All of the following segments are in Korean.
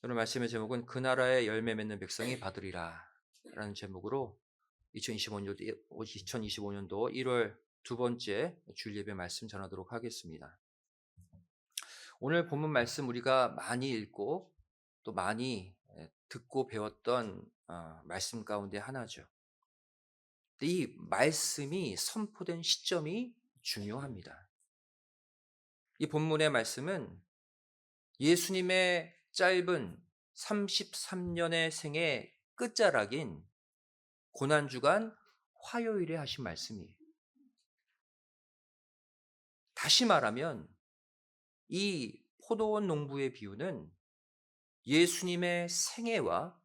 오늘 말씀의 제목은 그 나라의 열매 맺는 백성이 받으리라 라는 제목으로 2025년도 1월 두 번째 주일 예배 말씀 전하도록 하겠습니다. 오늘 본문 말씀 우리가 많이 읽고 또 많이 듣고 배웠던 말씀 가운데 하나죠. 이 말씀이 선포된 시점이 중요합니다. 이 본문의 말씀은 예수님의 짧은 33년의 생의 끝자락인 고난주간 화요일에 하신 말씀이에요. 다시 말하면 이 포도원 농부의 비유는 예수님의 생애와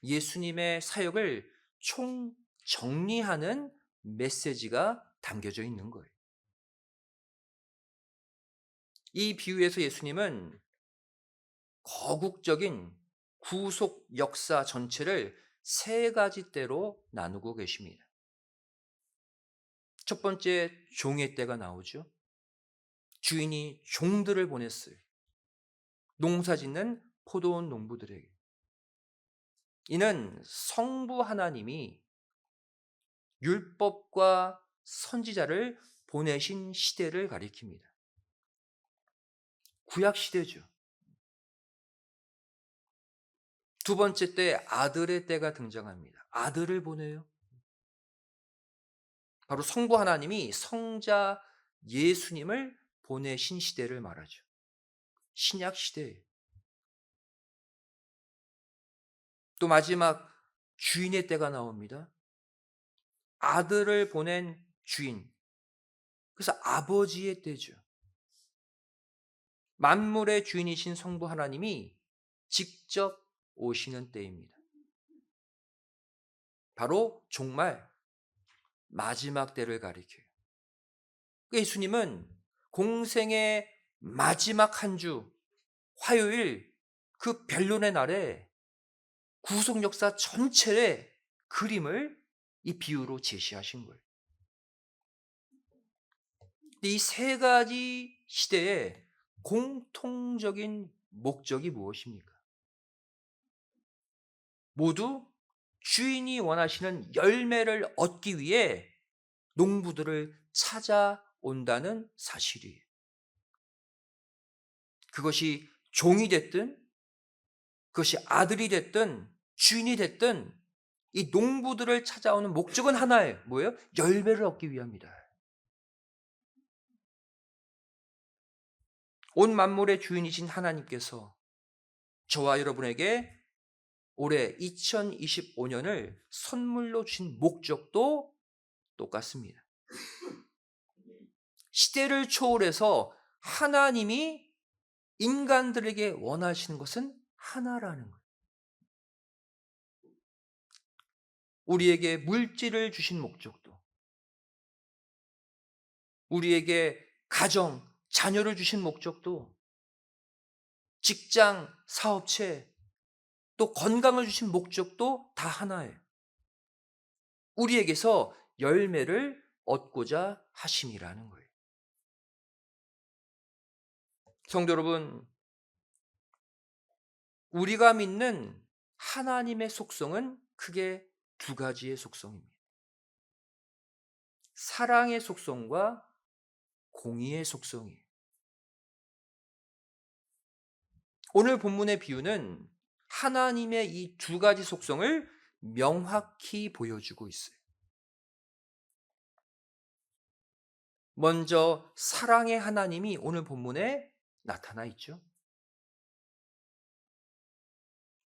예수님의 사역을 총 정리하는 메시지가 담겨져 있는 거예요. 이 비유에서 예수님은 거국적인 구속 역사 전체를 세 가지 때로 나누고 계십니다. 첫 번째, 종의 때가 나오죠. 주인이 종들을 보냈어요. 농사 짓는 포도원 농부들에게. 이는 성부 하나님이 율법과 선지자를 보내신 시대를 가리킵니다. 구약 시대죠. 두 번째 때 아들의 때가 등장합니다. 아들을 보내요. 바로 성부 하나님이 성자 예수님을 보내신 시대를 말하죠. 신약 시대예요. 또 마지막 주인의 때가 나옵니다. 아들을 보낸 주인. 그래서 아버지의 때죠. 만물의 주인이신 성부 하나님이 직접 오시는 때입니다. 바로 정말 마지막 때를 가리켜요. 예수님은 공생의 마지막 한 주, 화요일 그 변론의 날에 구속 역사 전체의 그림을 이 비유로 제시하신 거예요. 이 세 가지 시대의 공통적인 목적이 무엇입니까? 모두 주인이 원하시는 열매를 얻기 위해 농부들을 찾아온다는 사실이에요. 그것이 종이 됐든 그것이 아들이 됐든 주인이 됐든 이 농부들을 찾아오는 목적은 하나예요. 뭐예요? 열매를 얻기 위함이다. 온 만물의 주인이신 하나님께서 저와 여러분에게 올해 2025년을 선물로 주신 목적도 똑같습니다. 시대를 초월해서 하나님이 인간들에게 원하시는 것은 하나라는 거예요. 우리에게 물질을 주신 목적도, 우리에게 가정, 자녀를 주신 목적도, 직장, 사업체, 또 건강을 주신 목적도 다 하나예요. 우리에게서 열매를 얻고자 하심이라는 거예요. 성도 여러분, 우리가 믿는 하나님의 속성은 크게 두 가지의 속성입니다. 사랑의 속성과 공의의 속성이에요. 오늘 본문의 비유는 하나님의 이 두 가지 속성을 명확히 보여주고 있어요. 먼저 사랑의 하나님이 오늘 본문에 나타나 있죠.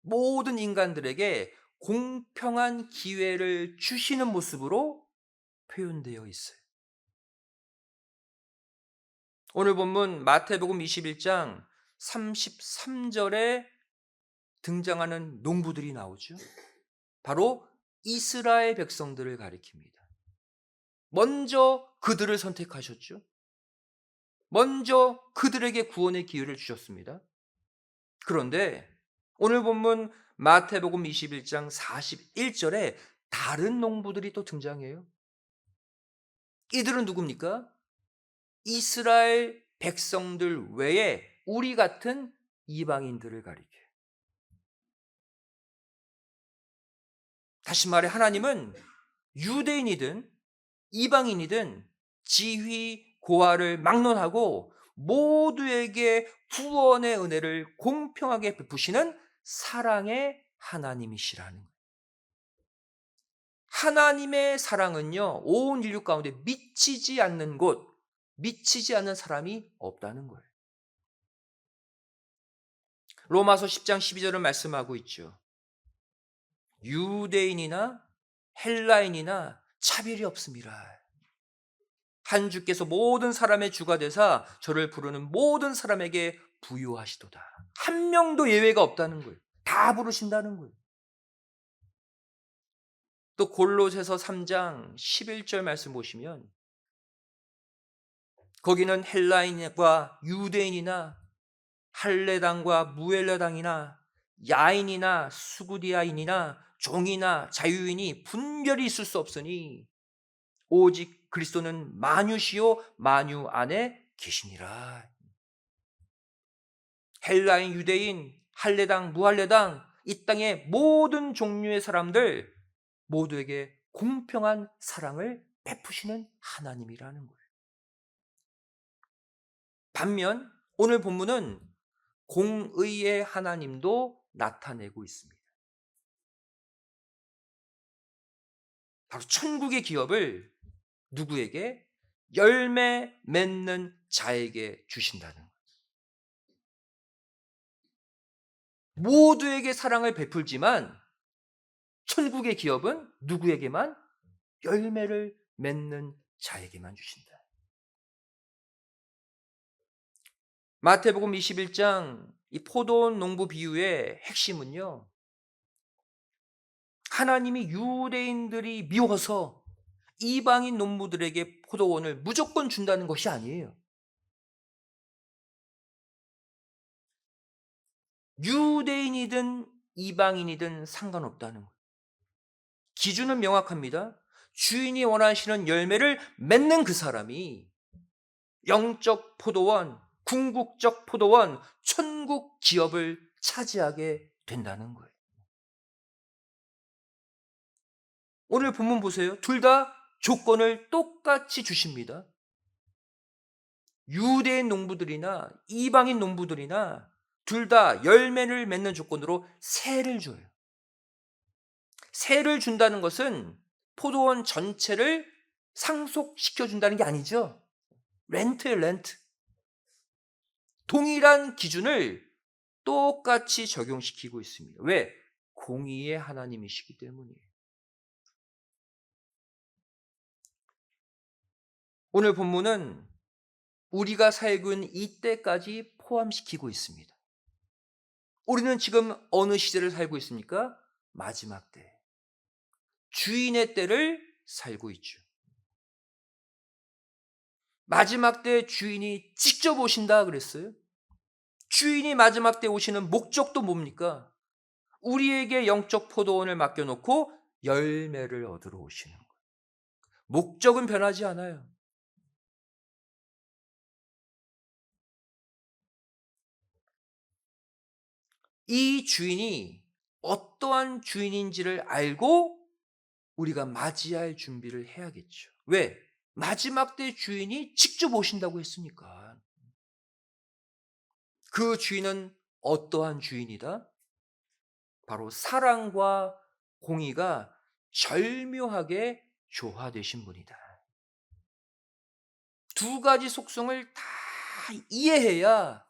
모든 인간들에게 공평한 기회를 주시는 모습으로 표현되어 있어요. 오늘 본문 마태복음 21장 33절에 등장하는 농부들이 나오죠. 바로 이스라엘 백성들을 가리킵니다. 먼저 그들을 선택하셨죠. 먼저 그들에게 구원의 기회를 주셨습니다. 그런데 오늘 본문 마태복음 21장 41절에 다른 농부들이 또 등장해요. 이들은 누굽니까? 이스라엘 백성들 외에 우리 같은 이방인들을 가리켜요. 다시 말해 하나님은 유대인이든 이방인이든 지위, 고하를 막론하고 모두에게 구원의 은혜를 공평하게 베푸시는 사랑의 하나님이시라는 거예요. 하나님의 사랑은요, 온 인류 가운데 미치지 않는 곳, 미치지 않는 사람이 없다는 거예요. 로마서 10장 12절은 말씀하고 있죠. 유대인이나 헬라인이나 차별이 없습니다. 한 주께서 모든 사람의 주가 되사 저를 부르는 모든 사람에게 부요하시도다. 한 명도 예외가 없다는 거예요. 다 부르신다는 거예요. 또 골로새서 3장 11절 말씀 보시면 거기는 헬라인과 유대인이나 할레당과 무헬라당이나 야인이나 수구디아인이나 종이나 자유인이 분별이 있을 수 없으니 오직 그리스도는 만유시요 만유 안에 계시니라. 헬라인, 유대인, 할레당, 무할레당, 이 땅의 모든 종류의 사람들 모두에게 공평한 사랑을 베푸시는 하나님이라는 거예요. 반면 오늘 본문은 공의의 하나님도 나타내고 있습니다. 바로 천국의 기업을 누구에게? 열매 맺는 자에게 주신다는 거예요. 모두에게 사랑을 베풀지만 천국의 기업은 누구에게만? 열매를 맺는 자에게만 주신다. 마태복음 21장 이 포도원 농부 비유의 핵심은요, 하나님이 유대인들이 미워서 이방인 농부들에게 포도원을 무조건 준다는 것이 아니에요. 유대인이든 이방인이든 상관없다는 거예요. 기준은 명확합니다. 주인이 원하시는 열매를 맺는 그 사람이 영적 포도원, 궁극적 포도원, 천국 기업을 차지하게 된다는 거예요. 오늘 본문 보세요. 둘 다 조건을 똑같이 주십니다. 유대인 농부들이나 이방인 농부들이나 둘 다 열매를 맺는 조건으로 세를 줘요. 세를 준다는 것은 포도원 전체를 상속시켜 준다는 게 아니죠. 렌트예요, 렌트. 동일한 기준을 똑같이 적용시키고 있습니다. 왜? 공의의 하나님이시기 때문이에요. 오늘 본문은 우리가 살고 있는 이때까지 포함시키고 있습니다. 우리는 지금 어느 시대를 살고 있습니까? 마지막 때. 주인의 때를 살고 있죠. 마지막 때 주인이 직접 오신다 그랬어요. 주인이 마지막 때 오시는 목적도 뭡니까? 우리에게 영적 포도원을 맡겨놓고 열매를 얻으러 오시는 거예요. 목적은 변하지 않아요. 이 주인이 어떠한 주인인지를 알고 우리가 맞이할 준비를 해야겠죠. 왜? 마지막 때 주인이 직접 오신다고 했으니까. 그 주인은 어떠한 주인이다? 바로 사랑과 공의가 절묘하게 조화되신 분이다. 두 가지 속성을 다 이해해야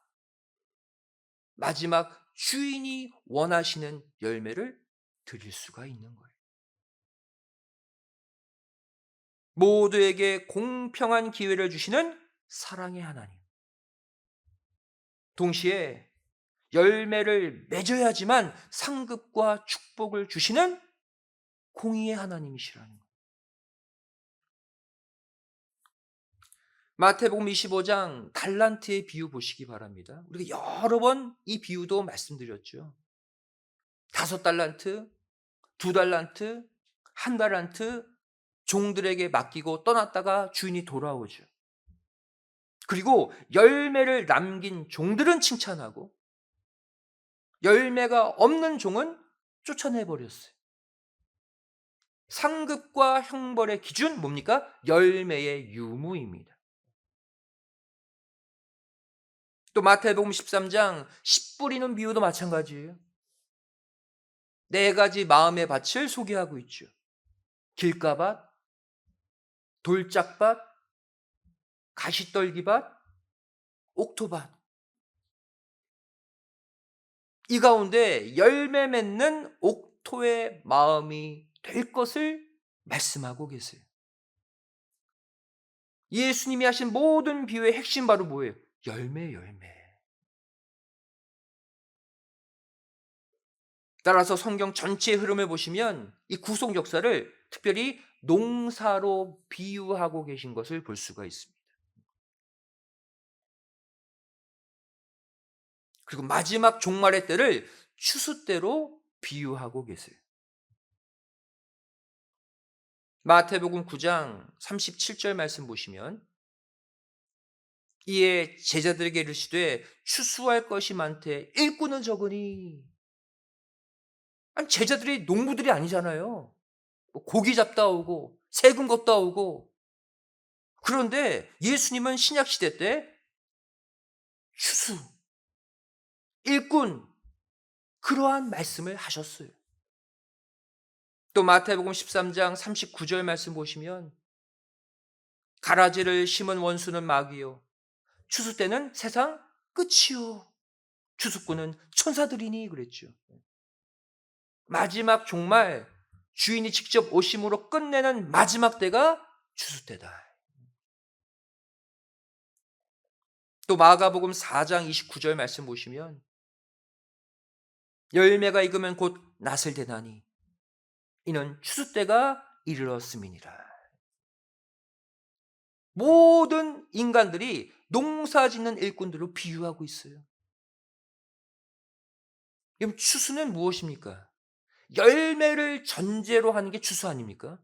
마지막 주인이 원하시는 열매를 드릴 수가 있는 거예요. 모두에게 공평한 기회를 주시는 사랑의 하나님. 동시에 열매를 맺어야지만 상급과 축복을 주시는 공의의 하나님이시라는 거예요. 마태복음 25장 달란트의 비유 보시기 바랍니다. 우리가 여러 번 이 비유도 말씀드렸죠. 5달란트, 2달란트, 1달란트 종들에게 맡기고 떠났다가 주인이 돌아오죠. 그리고 열매를 남긴 종들은 칭찬하고 열매가 없는 종은 쫓아내버렸어요. 상급과 형벌의 기준 뭡니까? 열매의 유무입니다. 또 마태복음 13장 씨 뿌리는 비유도 마찬가지예요. 네 가지 마음의 밭을 소개하고 있죠. 길가밭, 돌짝밭, 가시떨기밭, 옥토밭. 이 가운데 열매 맺는 옥토의 마음이 될 것을 말씀하고 계세요. 예수님이 하신 모든 비유의 핵심 바로 뭐예요? 열매, 열매. 따라서 성경 전체의 흐름을 보시면 이 구속 역사를 특별히 농사로 비유하고 계신 것을 볼 수가 있습니다. 그리고 마지막 종말의 때를 추수 때로 비유하고 계세요. 마태복음 9장 37절 말씀 보시면 이에 제자들에게 이르시되 추수할 것이 많되 일꾼은 적으니. 아니, 제자들이 농부들이 아니잖아요. 뭐 고기 잡다 오고 세금 걷다 오고. 그런데 예수님은 신약 시대 때 추수, 일꾼, 그러한 말씀을 하셨어요. 또 마태복음 13장 39절 말씀 보시면 가라지를 심은 원수는 마귀요 추수 때는 세상 끝이요 추수꾼은 천사들이니 그랬죠. 마지막 종말 주인이 직접 오심으로 끝내는 마지막 때가 추수 때다. 또 마가복음 4장 29절 말씀 보시면 열매가 익으면 곧 낫을 대나니 이는 추수 때가 이르렀음이니라. 모든 인간들이 농사 짓는 일꾼들로 비유하고 있어요. 그럼 추수는 무엇입니까? 열매를 전제로 하는 게 추수 아닙니까?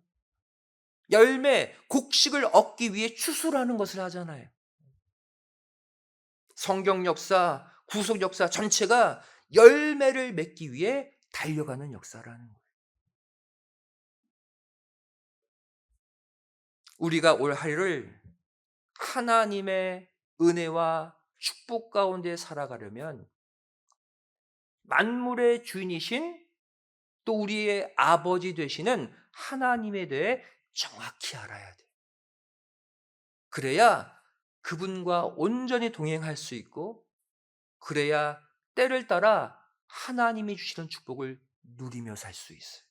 열매, 곡식을 얻기 위해 추수라는 것을 하잖아요. 성경 역사, 구속 역사 전체가 열매를 맺기 위해 달려가는 역사라는 거예요. 우리가 올 하루를 하나님의 은혜와 축복 가운데 살아가려면 만물의 주인이신 또 우리의 아버지 되시는 하나님에 대해 정확히 알아야 돼요. 그래야 그분과 온전히 동행할 수 있고, 그래야 때를 따라 하나님이 주시는 축복을 누리며 살 수 있어요.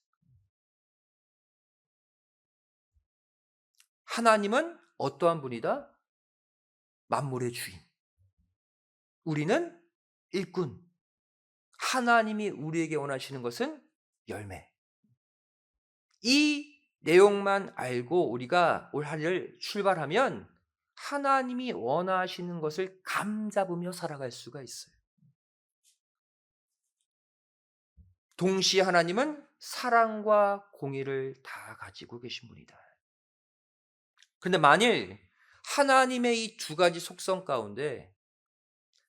하나님은 어떠한 분이다? 만물의 주인. 우리는 일꾼. 하나님이 우리에게 원하시는 것은 열매. 이 내용만 알고 우리가 올 한해를 출발하면 하나님이 원하시는 것을 감잡으며 살아갈 수가 있어요. 동시에 하나님은 사랑과 공의를 다 가지고 계신 분이다. 그런데 만일 하나님의 이 두 가지 속성 가운데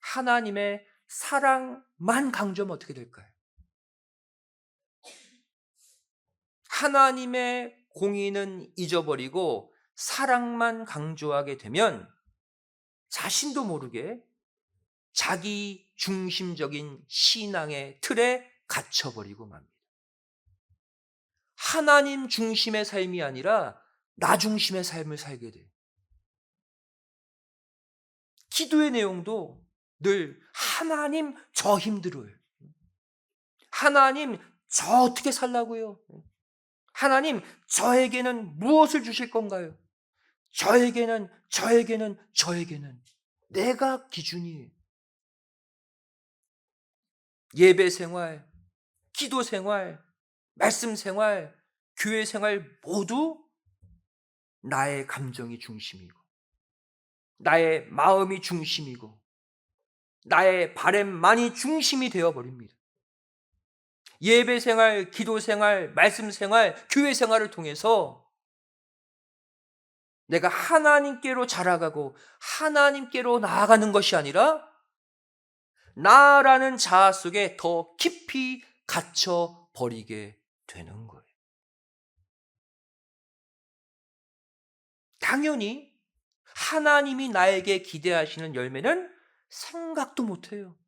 하나님의 사랑만 강조하면 어떻게 될까요? 하나님의 공의는 잊어버리고 사랑만 강조하게 되면 자신도 모르게 자기 중심적인 신앙의 틀에 갇혀버리고 맙니다. 하나님 중심의 삶이 아니라 나 중심의 삶을 살게 돼요. 기도의 내용도 늘 하나님 저 힘들어요. 하나님 저 어떻게 살라고요? 하나님 저에게는 무엇을 주실 건가요? 저에게는 내가 기준이에요. 예배 생활, 기도 생활, 말씀 생활, 교회 생활 모두 나의 감정이 중심이고 나의 마음이 중심이고 나의 바람만이 중심이 되어버립니다. 예배 생활, 기도 생활, 말씀 생활, 교회 생활을 통해서 내가 하나님께로 자라가고 하나님께로 나아가는 것이 아니라 나라는 자아 속에 더 깊이 갇혀버리게 되는 거예요. 당연히 하나님이 나에게 기대하시는 열매는 생각도 못해요.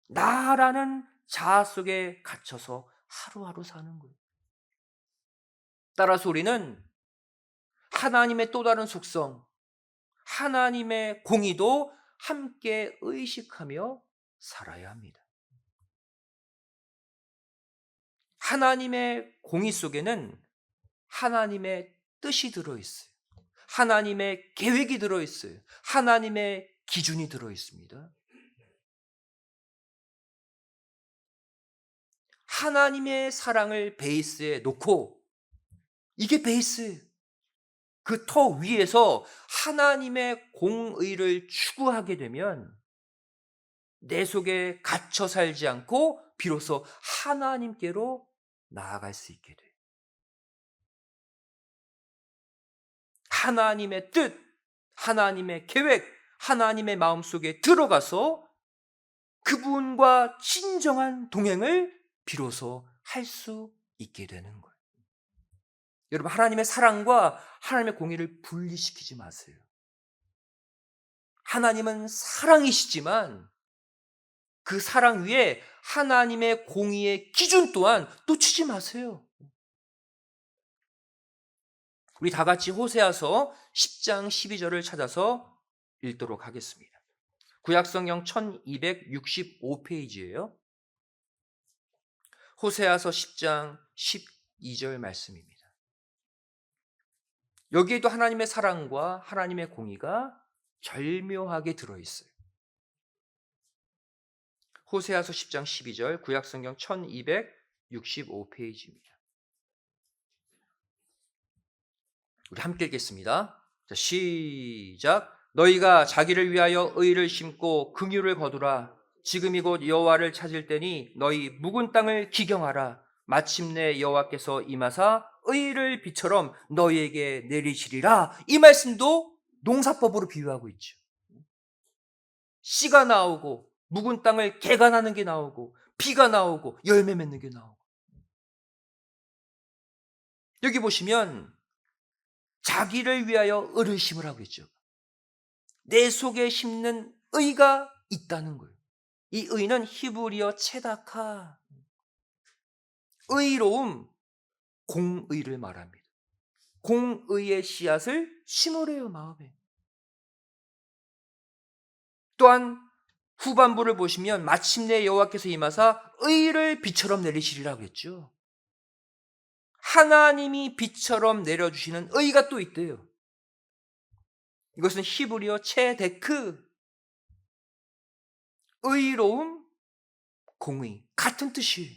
나라는 자아 속에 갇혀서 하루하루 사는 거예요. 따라서 우리는 하나님의 또 다른 속성, 하나님의 공의도 함께 의식하며 살아야 합니다. 하나님의 공의 속에는 하나님의 뜻이 들어있어요. 하나님의 계획이 들어있어요. 하나님의 기준이 들어있습니다. 하나님의 사랑을 베이스에 놓고, 이게 베이스예요. 그 터 위에서 하나님의 공의를 추구하게 되면 내 속에 갇혀 살지 않고 비로소 하나님께로 나아갈 수 있게 돼요. 하나님의 뜻, 하나님의 계획, 하나님의 마음속에 들어가서 그분과 진정한 동행을 비로소 할 수 있게 되는 거예요. 여러분, 하나님의 사랑과 하나님의 공의를 분리시키지 마세요. 하나님은 사랑이시지만 그 사랑 위에 하나님의 공의의 기준 또한 놓치지 마세요. 우리 다 같이 호세아서 10장 12절을 찾아서 읽도록 하겠습니다. 구약성경 1265페이지예요. 호세아서 10장 12절 말씀입니다. 여기에도 하나님의 사랑과 하나님의 공의가 절묘하게 들어있어요. 호세아서 10장 12절, 구약성경 1265페이지입니다. 우리 함께 읽겠습니다. 자, 시작. 너희가 자기를 위하여 의를 심고 긍휼을 거두라. 지금이 곧 여호와를 찾을 때니 너희 묵은 땅을 기경하라. 마침내 여호와께서 임하사 의를 비처럼 너희에게 내리시리라. 이 말씀도 농사법으로 비유하고 있죠. 씨가 나오고 묵은 땅을 개간하는 게 나오고 비가 나오고 열매 맺는 게 나오고. 여기 보시면 자기를 위하여 의를 심으라고 했죠. 내 속에 심는 의가 있다는 거예요. 이 의는 히브리어 체다카, 의로움, 공의를 말합니다. 공의의 씨앗을 심으래요, 마음에. 또한 후반부를 보시면 마침내 여호와께서 임하사 의를 비처럼 내리시리라고 했죠. 하나님이 비처럼 내려주시는 의가 또 있대요. 이것은 히브리어 체데크, 의로움, 공의, 같은 뜻이에요.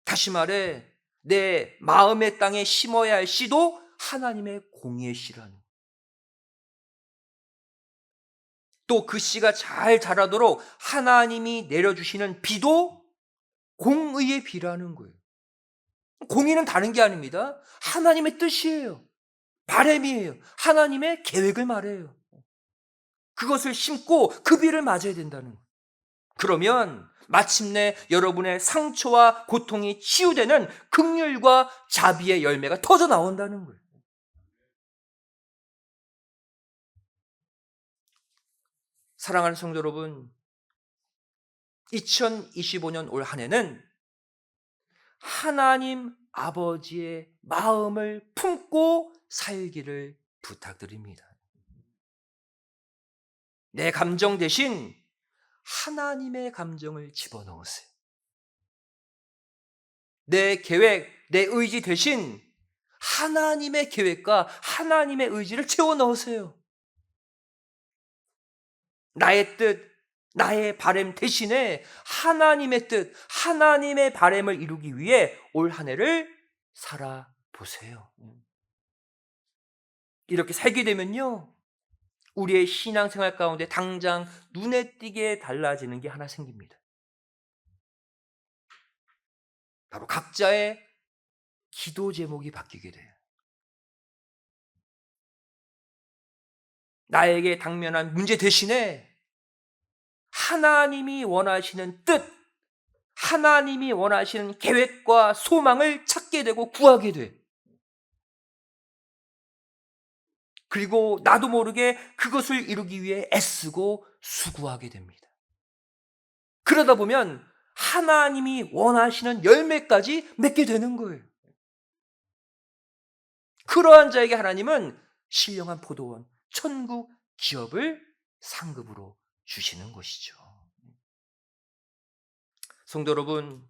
다시 말해 내 마음의 땅에 심어야 할 씨도 하나님의 공의의 씨라는, 또 그 씨가 잘 자라도록 하나님이 내려주시는 비도 공의의 비라는 거예요. 공의는 다른 게 아닙니다. 하나님의 뜻이에요. 바람이에요. 하나님의 계획을 말해요. 그것을 심고 그 비를 맞아야 된다는 거예요. 그러면 마침내 여러분의 상처와 고통이 치유되는 긍휼과 자비의 열매가 터져 나온다는 거예요. 사랑하는 성도 여러분, 2025년 올 한 해는 하나님 아버지의 마음을 품고 살기를 부탁드립니다. 내 감정 대신 하나님의 감정을 집어넣으세요. 내 계획, 내 의지 대신 하나님의 계획과 하나님의 의지를 채워 넣으세요. 나의 뜻, 나의 바람 대신에 하나님의 뜻, 하나님의 바람을 이루기 위해 올 한 해를 살아보세요. 이렇게 살게 되면요, 우리의 신앙생활 가운데 당장 눈에 띄게 달라지는 게 하나 생깁니다. 바로 각자의 기도 제목이 바뀌게 돼요. 나에게 당면한 문제 대신에 하나님이 원하시는 뜻, 하나님이 원하시는 계획과 소망을 찾게 되고 구하게 돼. 그리고 나도 모르게 그것을 이루기 위해 애쓰고 수고하게 됩니다. 그러다 보면 하나님이 원하시는 열매까지 맺게 되는 거예요. 그러한 자에게 하나님은 신령한 포도원, 천국 기업을 상급으로 주시는 것이죠. 성도 여러분,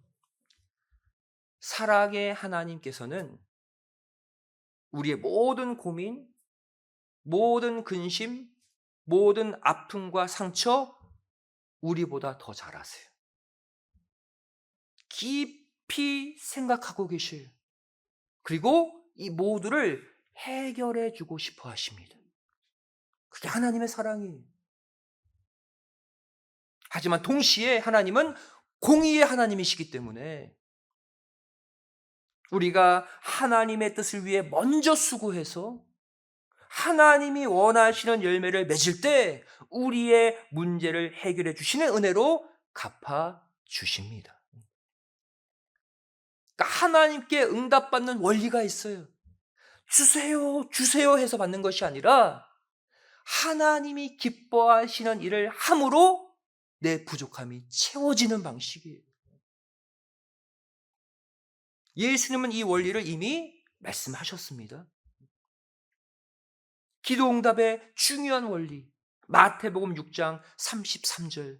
사랑의 하나님께서는 우리의 모든 고민, 모든 근심, 모든 아픔과 상처 우리보다 더 잘 아세요. 깊이 생각하고 계셔요. 그리고 이 모두를 해결해 주고 싶어 하십니다. 그게 하나님의 사랑이에요. 하지만 동시에 하나님은 공의의 하나님이시기 때문에 우리가 하나님의 뜻을 위해 먼저 수고해서 하나님이 원하시는 열매를 맺을 때 우리의 문제를 해결해 주시는 은혜로 갚아 주십니다. 그러니까 하나님께 응답받는 원리가 있어요. 주세요, 주세요 해서 받는 것이 아니라 하나님이 기뻐하시는 일을 함으로 내 부족함이 채워지는 방식이에요. 예수님은 이 원리를 이미 말씀하셨습니다. 기도응답의 중요한 원리, 마태복음 6장 33절,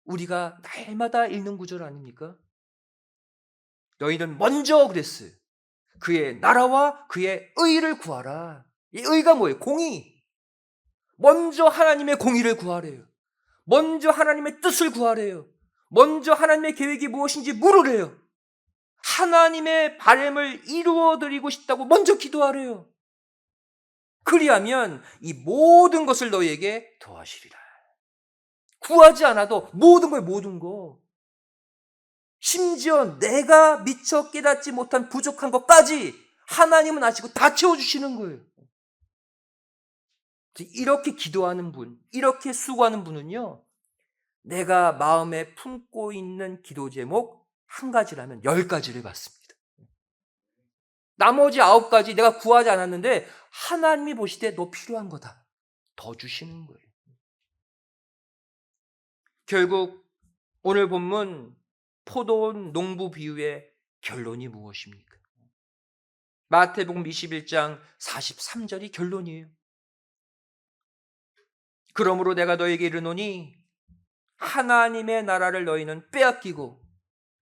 우리가 날마다 읽는 구절 아닙니까? 너희는 먼저 그랬어요. 그의 나라와 그의 의를 구하라. 이 의가 뭐예요? 공의. 먼저 하나님의 공의를 구하래요. 먼저 하나님의 뜻을 구하래요. 먼저 하나님의 계획이 무엇인지 물으래요. 하나님의 바람을 이루어드리고 싶다고 먼저 기도하래요. 그리하면 이 모든 것을 너희에게 더하시리라. 구하지 않아도 모든 걸 모든 거. 심지어 내가 미처 깨닫지 못한 부족한 것까지 하나님은 아시고 다 채워주시는 거예요. 이렇게 기도하는 분, 이렇게 수고하는 분은요, 내가 마음에 품고 있는 기도 제목 한 가지라면 10가지를 받습니다. 나머지 9가지 내가 구하지 않았는데 하나님이 보실 때 너 필요한 거다. 더 주시는 거예요. 결국 오늘 본문 포도원 농부 비유의 결론이 무엇입니까? 마태복음 21장 43절이 결론이에요. 그러므로 내가 너에게 이르노니 하나님의 나라를 너희는 빼앗기고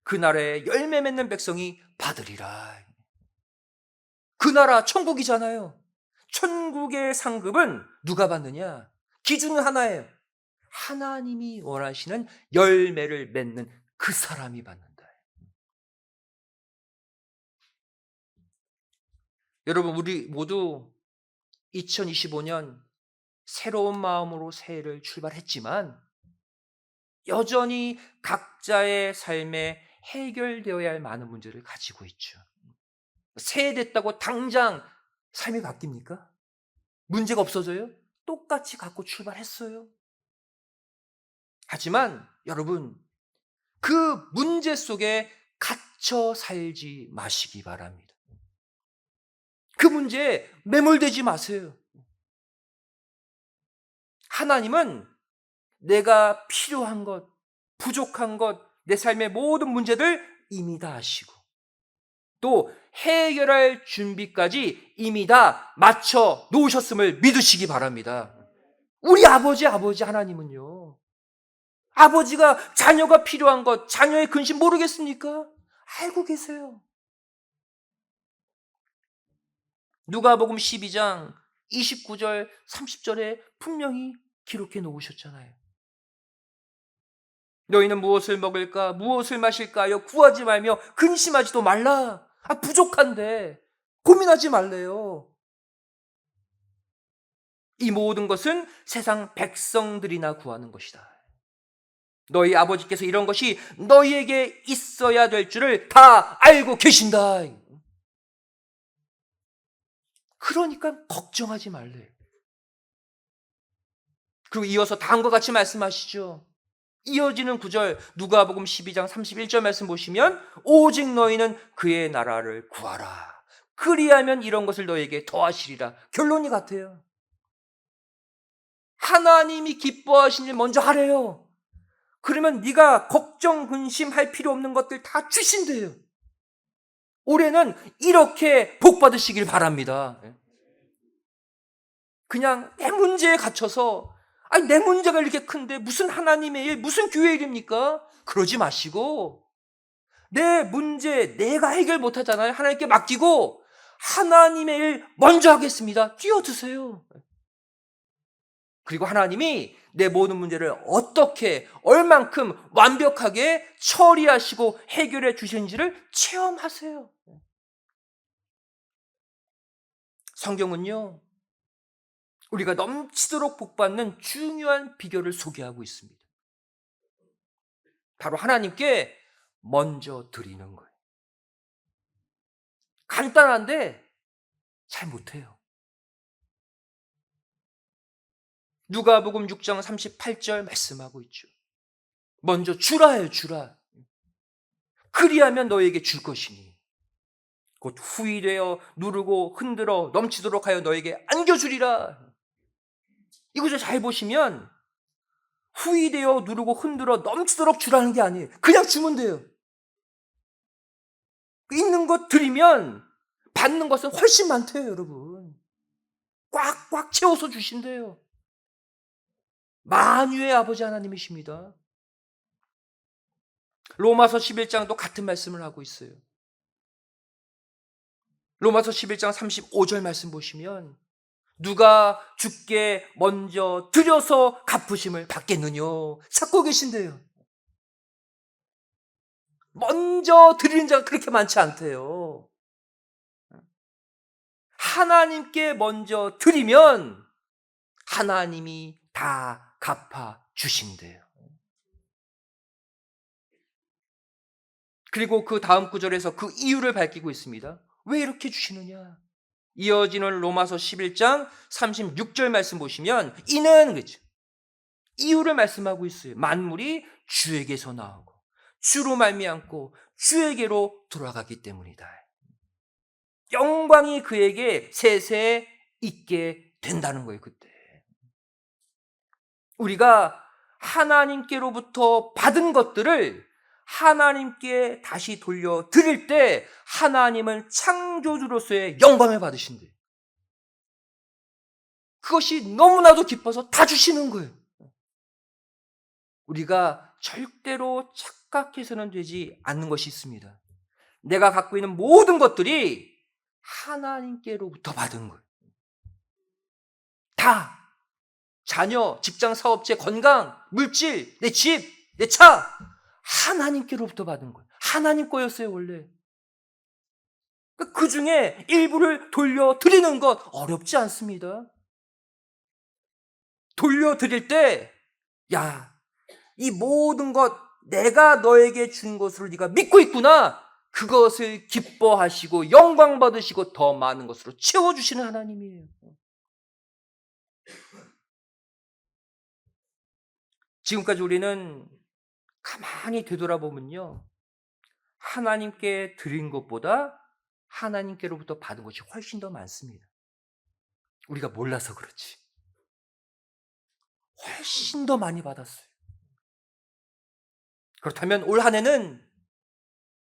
그 나라에 열매 맺는 백성이 받으리라. 그 나라 천국이잖아요. 천국의 상급은 누가 받느냐? 기준은 하나예요. 하나님이 원하시는 열매를 맺는 그 사람이 받는다. 여러분, 우리 모두 2025년 새로운 마음으로 새해를 출발했지만 여전히 각자의 삶에 해결되어야 할 많은 문제를 가지고 있죠. 새해 됐다고 당장 삶이 바뀝니까? 문제가 없어져요? 똑같이 갖고 출발했어요. 하지만 여러분, 그 문제 속에 갇혀 살지 마시기 바랍니다. 그 문제에 매몰되지 마세요. 하나님은 내가 필요한 것, 부족한 것, 내 삶의 모든 문제들 이미 다 아시고 또 해결할 준비까지 이미 다 맞춰 놓으셨음을 믿으시기 바랍니다. 우리 아버지 하나님은요, 아버지가 자녀가 필요한 것, 자녀의 근심 모르겠습니까? 알고 계세요. 누가복음 12장 29절 30절에 분명히 기록해 놓으셨잖아요. 너희는 무엇을 먹을까 무엇을 마실까 하여 구하지 말며 근심하지도 말라. 부족한데 고민하지 말래요. 이 모든 것은 세상 백성들이나 구하는 것이다. 너희 아버지께서 이런 것이 너희에게 있어야 될 줄을 다 알고 계신다. 그러니까 걱정하지 말래. 그리고 이어서 다음과 같이 말씀하시죠. 이어지는 구절 누가복음 12장 31절 말씀 보시면 오직 너희는 그의 나라를 구하라. 그리하면 이런 것을 너에게 더하시리라. 결론이 같아요. 하나님이 기뻐하신 일 먼저 하래요. 그러면 네가 걱정, 근심할 필요 없는 것들 다 주신대요. 올해는 이렇게 복 받으시길 바랍니다. 그냥 내 문제에 갇혀서 아니 내 문제가 이렇게 큰데 무슨 하나님의 일, 무슨 교회 일입니까? 그러지 마시고 내 문제 내가 해결 못하잖아요. 하나님께 맡기고 하나님의 일 먼저 하겠습니다. 뛰어드세요. 그리고 하나님이 내 모든 문제를 어떻게 얼만큼 완벽하게 처리하시고 해결해 주시는지를 체험하세요. 성경은요, 우리가 넘치도록 복받는 중요한 비결을 소개하고 있습니다. 바로 하나님께 먼저 드리는 거예요. 간단한데 잘 못해요. 누가복음 6장 38절 말씀하고 있죠. 먼저 주라 해요, 주라. 그리하면 너에게 줄 것이니 곧 후히 되어 누르고 흔들어 넘치도록 하여 너에게 안겨주리라. 이것을 잘 보시면 후히 되어 누르고 흔들어 넘치도록 주라는 게 아니에요. 그냥 주면 돼요. 있는 것 드리면 받는 것은 훨씬 많대요, 여러분. 꽉꽉 채워서 주신대요. 만유의 아버지 하나님이십니다. 로마서 11장도 같은 말씀을 하고 있어요. 로마서 11장 35절 말씀 보시면 누가 주께 먼저 드려서 갚으심을 받겠느냐 찾고 계신대요. 먼저 드리는 자가 그렇게 많지 않대요. 하나님께 먼저 드리면 하나님이 다 갚아 주신대요. 그리고 그 다음 구절에서 그 이유를 밝히고 있습니다. 왜 이렇게 주시느냐? 이어지는 로마서 11장 36절 말씀 보시면 이는 그죠? 이유를 말씀하고 있어요. 만물이 주에게서 나오고 주로 말미암고 주에게로 돌아가기 때문이다. 영광이 그에게 세세 있게 된다는 거예요. 그때 우리가 하나님께로부터 받은 것들을 하나님께 다시 돌려 드릴 때 하나님은 창조주로서의 영광을 받으신대요. 그것이 너무나도 기뻐서 다 주시는 거예요. 우리가 절대로 착각해서는 되지 않는 것이 있습니다. 내가 갖고 있는 모든 것들이 하나님께로부터 받은 거예요. 다. 자녀, 직장, 사업체, 건강, 물질, 내 집, 내 차. 하나님께로부터 받은 거예요. 하나님 거였어요, 원래. 그 중에 일부를 돌려드리는 것 어렵지 않습니다. 돌려드릴 때, 야, 이 모든 것 내가 너에게 준 것으로 네가 믿고 있구나. 그것을 기뻐하시고 영광 받으시고 더 많은 것으로 채워주시는 하나님이에요. 지금까지 우리는 가만히 되돌아보면요. 하나님께 드린 것보다 하나님께로부터 받은 것이 훨씬 더 많습니다. 우리가 몰라서 그렇지. 훨씬 더 많이 받았어요. 그렇다면 올 한 해는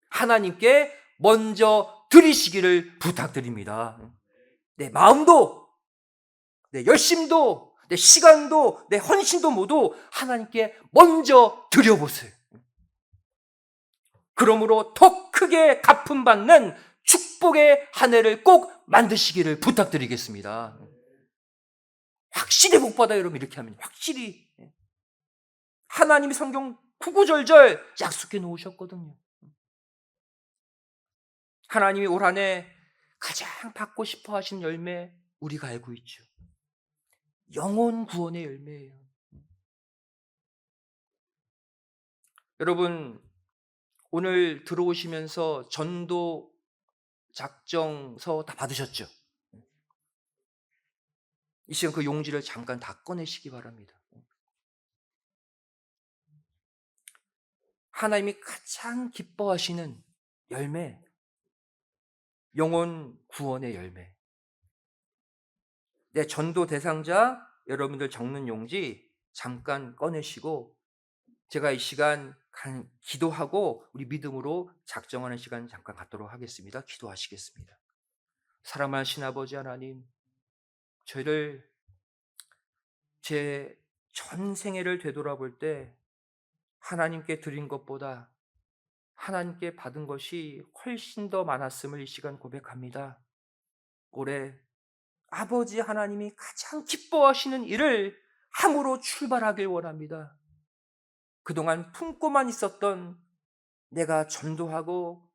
하나님께 먼저 드리시기를 부탁드립니다. 내 마음도, 내 열심도, 내 시간도, 내 헌신도 모두 하나님께 먼저 드려보세요. 그러므로 더 크게 갚음받는 축복의 한 해를 꼭 만드시기를 부탁드리겠습니다. 확실히 복받아요, 여러분. 이렇게 하면 확실히. 하나님이 성경 구구절절 약속해 놓으셨거든요. 하나님이 올 한 해 가장 받고 싶어 하신 열매 우리가 알고 있죠. 영혼 구원의 열매예요. 여러분, 오늘 들어오시면서 전도 작정서 다 받으셨죠? 이 시간 그 용지를 잠깐 다 꺼내시기 바랍니다. 하나님이 가장 기뻐하시는 열매, 영혼 구원의 열매. 내 전도 대상자 여러분들 적는 용지 잠깐 꺼내시고 제가 이 시간 기도하고 우리 믿음으로 작정하는 시간 잠깐 갖도록 하겠습니다. 기도하시겠습니다. 사랑하신 아버지 하나님, 저희를 제 전생애를 되돌아볼 때 하나님께 드린 것보다 하나님께 받은 것이 훨씬 더 많았음을 이 시간 고백합니다. 올해 아버지 하나님이 가장 기뻐하시는 일을 함으로 출발하길 원합니다. 그동안 품고만 있었던 내가 전도하고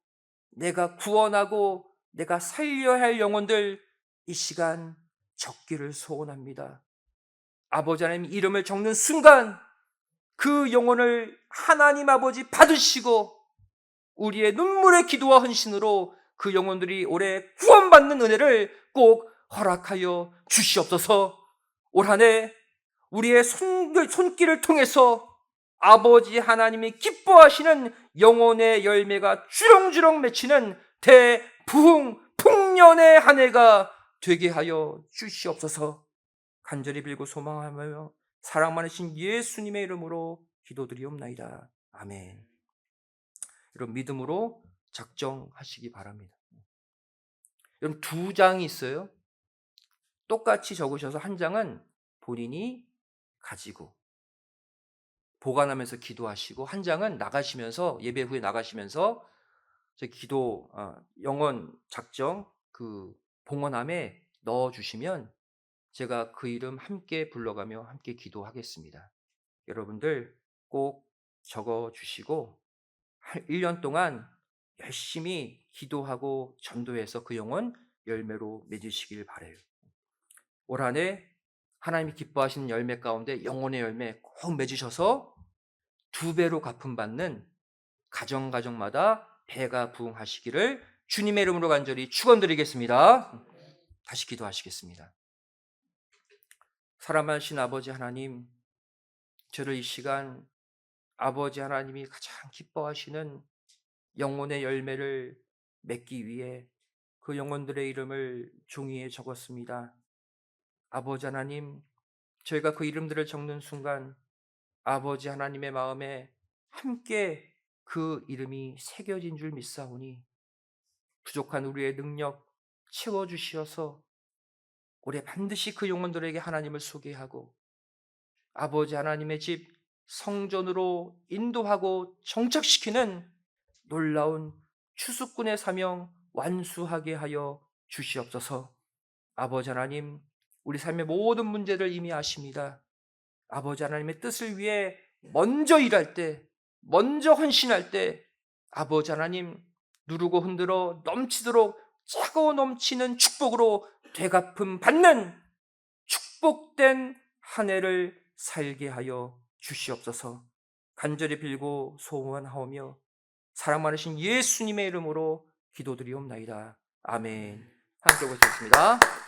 내가 구원하고 내가 살려야 할 영혼들 이 시간 적기를 소원합니다. 아버지 하나님 이름을 적는 순간 그 영혼을 하나님 아버지 받으시고 우리의 눈물의 기도와 헌신으로 그 영혼들이 올해 구원받는 은혜를 꼭 허락하여 주시옵소서. 올 한 해 우리의 손길을 통해서 아버지 하나님이 기뻐하시는 영혼의 열매가 주렁주렁 맺히는 대부흥 풍년의 한 해가 되게 하여 주시옵소서. 간절히 빌고 소망하며 사랑 많으신 예수님의 이름으로 기도드리옵나이다. 아멘. 여러분 믿음으로 작정하시기 바랍니다. 여러분 2장이 있어요. 똑같이 적으셔서 한 장은 본인이 가지고 보관하면서 기도하시고 한 장은 나가시면서 예배 후에 나가시면서 저 기도 영혼 작정 그 봉헌함에 넣어주시면 제가 그 이름 함께 불러가며 함께 기도하겠습니다. 여러분들 꼭 적어주시고 1년 동안 열심히 기도하고 전도해서 그 영혼 열매로 맺으시길 바라요. 올 한 해 하나님이 기뻐하시는 열매 가운데 영혼의 열매 꼭 맺으셔서 2배로 갚음받는 가정마다 배가 부흥하시기를 주님의 이름으로 간절히 축원드리겠습니다. 다시 기도하시겠습니다. 사랑하신 아버지 하나님, 저를 이 시간 아버지 하나님이 가장 기뻐하시는 영혼의 열매를 맺기 위해 그 영혼들의 이름을 종이에 적었습니다. 아버지 하나님, 저희가 그 이름들을 적는 순간 아버지 하나님의 마음에 함께 그 이름이 새겨진 줄 믿사오니 부족한 우리의 능력 채워주시어서 올해 반드시 그 영혼들에게 하나님을 소개하고 아버지 하나님의 집 성전으로 인도하고 정착시키는 놀라운 추수꾼의 사명 완수하게 하여 주시옵소서. 아버지 하나님, 우리 삶의 모든 문제를 이미 아십니다. 아버지 하나님의 뜻을 위해 먼저 일할 때, 먼저 헌신할 때 아버지 하나님 누르고 흔들어 넘치도록 차고 넘치는 축복으로 되갚음 받는 축복된 한 해를 살게 하여 주시옵소서. 간절히 빌고 소원하오며 사랑 많으신 예수님의 이름으로 기도드리옵나이다. 아멘. 함께 보겠습니다.